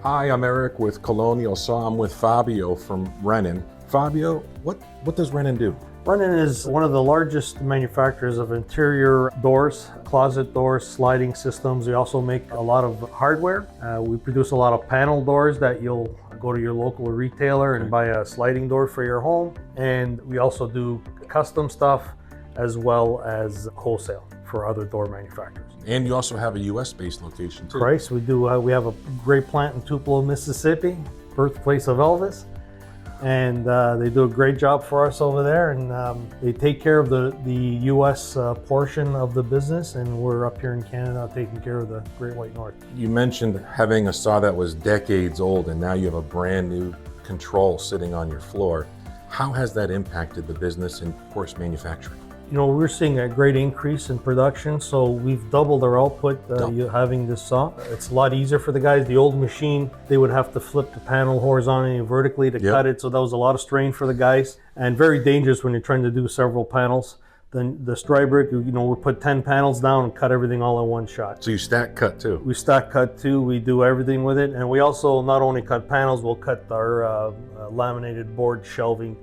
Hi, I'm Eric with Colonial Saw. I'm with Fabio from Renin. Fabio, what does Renin do? Renin is one of the largest manufacturers of interior doors, closet doors, sliding systems. We also make a lot of hardware. We produce a lot of panel doors that you'll go to your local retailer and buy a sliding door for your home. And we also do custom stuff as well as wholesale for other door manufacturers. And you also have a US-based location too. Price, we do. We have a great plant in Tupelo, Mississippi, birthplace of Elvis. And they do a great job for us over there, and they take care of the U.S. Portion of the business, and we're up here in Canada taking care of the Great White North. You mentioned having a saw that was decades old, and now you have a brand new control sitting on your floor. How has that impacted the business and, of course, manufacturing? You know, we're seeing a great increase in production, so we've doubled our output having this saw. It's a lot easier for the guys. The old machine, they would have to flip the panel horizontally and vertically to cut it, so that was a lot of strain for the guys, and very dangerous when you're trying to do several panels. Then the STRIEBIG, you know, we put 10 panels down and cut everything all in one shot. So you stack cut too? We stack cut too. We do everything with it, and we also not only cut panels, we'll cut our laminated board shelving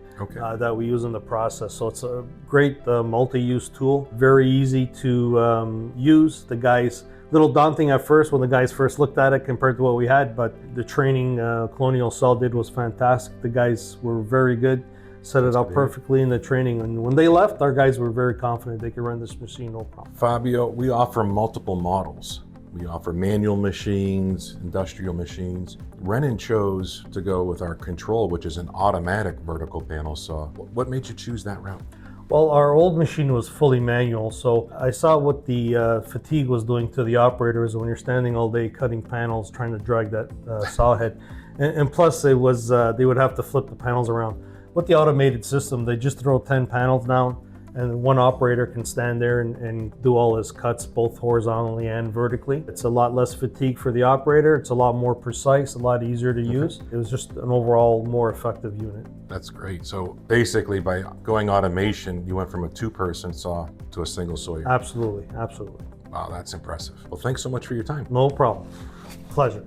that we use in the process. So it's a great multi-use tool, very easy to use. The guys, a little daunting at first when the guys first looked at it compared to what we had, but the training Colonial Saw did was fantastic. The guys were very good, set it up perfectly in the training, and when they left, our guys were very confident they could run this machine no problem. Fabio, we offer multiple models. We offer manual machines, industrial machines. Renin chose to go with our control, which is an automatic vertical panel saw. What made you choose that route? Well, our old machine was fully manual, so I saw what the fatigue was doing to the operators when you're standing all day cutting panels, trying to drag that saw head. And plus, it was they would have to flip the panels around. With the automated system, they just throw 10 panels down, and one operator can stand there and do all his cuts both horizontally and vertically. It's a lot less fatigue for the operator. It's a lot more precise, a lot easier to use. It was just an overall more effective unit. That's great. So basically by going automation, you went from a two-person saw to a single sawyer. Absolutely, absolutely. Wow, that's impressive. Well, thanks so much for your time. No problem. Pleasure.